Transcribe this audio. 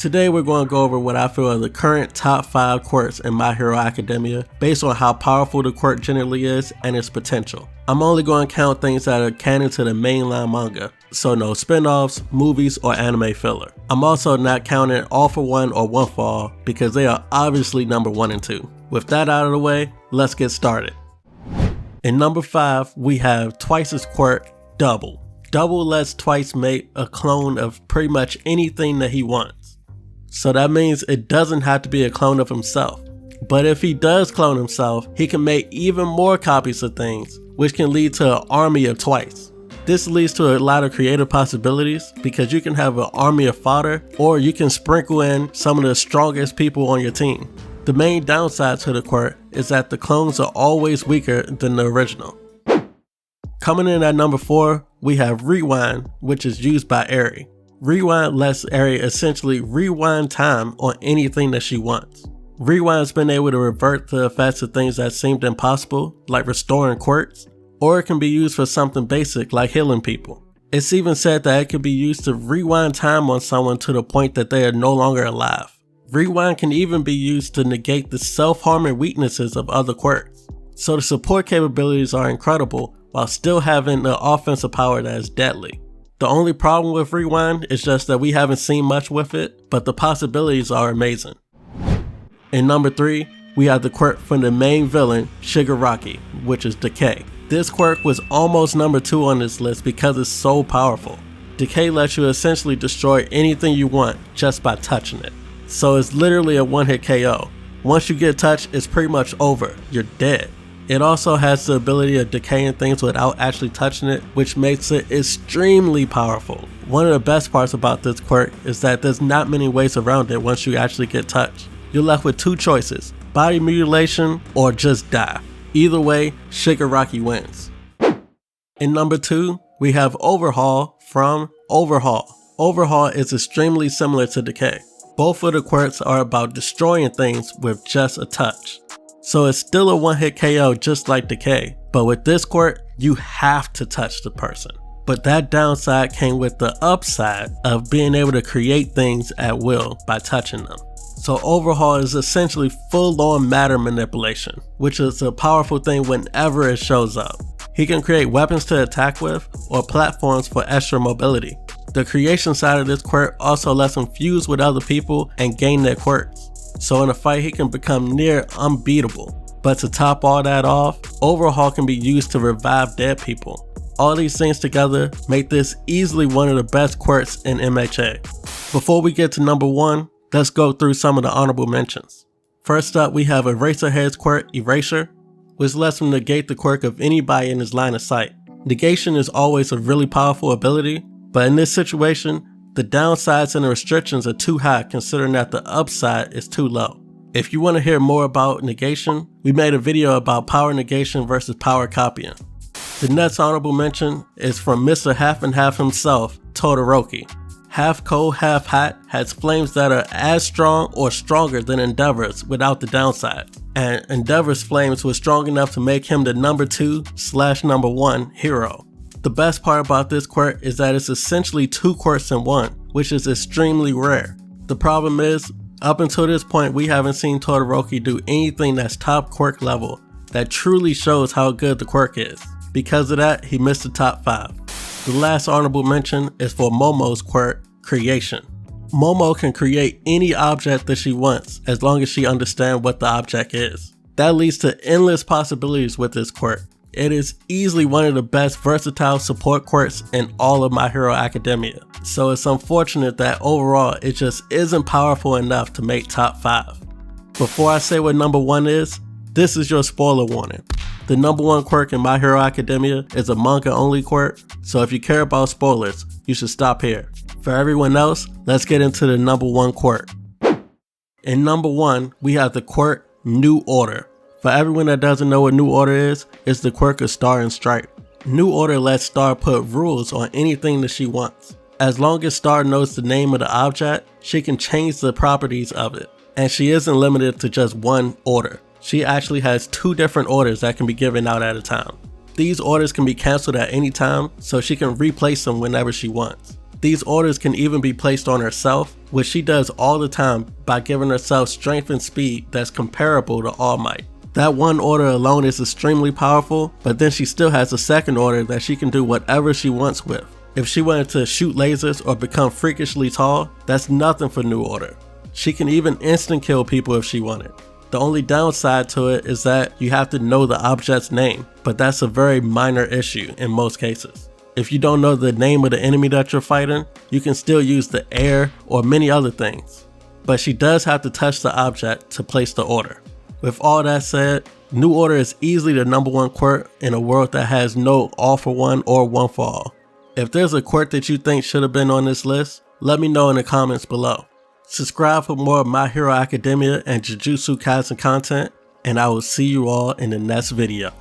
Today we're going to go over what I feel are the current top 5 quirks in My Hero Academia based on how powerful the quirk generally is and its potential. I'm only going to count things that are canon to the mainline manga, so no spin-offs, movies, or anime filler. I'm also not counting All for One or One for All because they are obviously number 1 and 2. With that out of the way, let's get started. In number 5, we have Twice's quirk, Double. Double lets Twice make a clone of pretty much anything that he wants. So that means it doesn't have to be a clone of himself. But if he does clone himself, he can make even more copies of things, which can lead to an army of Twice. This leads to a lot of creative possibilities because you can have an army of fodder, or you can sprinkle in some of the strongest people on your team. The main downside to the quirk is that the clones are always weaker than the original. Coming in at number 4, we have Rewind, which is used by Eri. Rewind lets Eri essentially rewind time on anything that she wants. Rewind's been able to revert the effects of things that seemed impossible, like restoring quirks, or it can be used for something basic like healing people. It's even said that it can be used to rewind time on someone to the point that they are no longer alive. Rewind can even be used to negate the self-harming weaknesses of other quirks. So the support capabilities are incredible while still having the offensive power that is deadly. The only problem with Rewind is just that we haven't seen much with it, but the possibilities are amazing. In number 3, we have the quirk from the main villain, Shigaraki, which is Decay. This quirk was almost number 2 on this list because it's so powerful. Decay lets you essentially destroy anything you want just by touching it. So it's literally a one-hit KO. Once you get touched, it's pretty much over. You're dead. It also has the ability of decaying things without actually touching it, which makes it extremely powerful. One of the best parts about this quirk is that there's not many ways around it once you actually get touched. You're left with 2 choices, body mutilation or just die. Either way, Shigaraki wins. In number 2, we have Overhaul from Overhaul. Overhaul is extremely similar to Decay. Both of the quirks are about destroying things with just a touch. So it's still a one-hit KO just like Decay, but with this quirk, you have to touch the person. But that downside came with the upside of being able to create things at will by touching them. So Overhaul is essentially full-on matter manipulation, which is a powerful thing whenever it shows up. He can create weapons to attack with or platforms for extra mobility. The creation side of this quirk also lets him fuse with other people and gain their quirks. So in a fight he can become near unbeatable. But to top all that off, Overhaul can be used to revive dead people. All these things together make this easily one of the best quirks in MHA. Before we get to number 1, let's go through some of the honorable mentions. First up, we have Eraserhead's quirk, Erasure, which lets him negate the quirk of anybody in his line of sight. Negation is always a really powerful ability, but in this situation, the downsides and the restrictions are too high considering that the upside is too low. If you want to hear more about negation, we made a video about power negation versus power copying. The next honorable mention is from Mr. Half and Half himself, Todoroki. Half cold, half hot has flames that are as strong or stronger than Endeavor's without the downside. And Endeavor's flames were strong enough to make him the number 2/number 1 hero. The best part about this quirk is that it's essentially 2 quirks in one, which is extremely rare. The problem is, up until this point we haven't seen Todoroki do anything that's top quirk level that truly shows how good the quirk is. Because of that, he missed the top 5. The last honorable mention is for Momo's quirk, Creation. Momo can create any object that she wants as long as she understands what the object is. That leads to endless possibilities with this quirk. It is easily one of the best versatile support quirks in all of My Hero Academia. So it's unfortunate that overall it just isn't powerful enough to make top 5. Before I say what number 1 is, this is your spoiler warning. The number 1 quirk in My Hero Academia is a manga only quirk, so if you care about spoilers, you should stop here. For everyone else, let's get into the number 1 quirk. In number 1, we have the quirk New Order. For everyone that doesn't know what New Order is, it's the quirk of Star and Stripe. New Order lets Star put rules on anything that she wants. As long as Star knows the name of the object, she can change the properties of it. And she isn't limited to just one order. She actually has 2 different orders that can be given out at a time. These orders can be cancelled at any time, so she can replace them whenever she wants. These orders can even be placed on herself, which she does all the time by giving herself strength and speed that's comparable to All Might. That one order alone is extremely powerful, but then she still has a second order that she can do whatever she wants with. If she wanted to shoot lasers or become freakishly tall, that's nothing for New Order. She can even instant kill people if she wanted. The only downside to it is that you have to know the object's name, but that's a very minor issue in most cases. If you don't know the name of the enemy that you're fighting, you can still use the air or many other things. But she does have to touch the object to place the order. With all that said, New Order is easily the #1 quirk in a world that has no all for one or one for all. If there's a quirk that you think should have been on this list, let me know in the comments below. Subscribe for more My Hero Academia and Jujutsu Kaisen content, and I will see you all in the next video.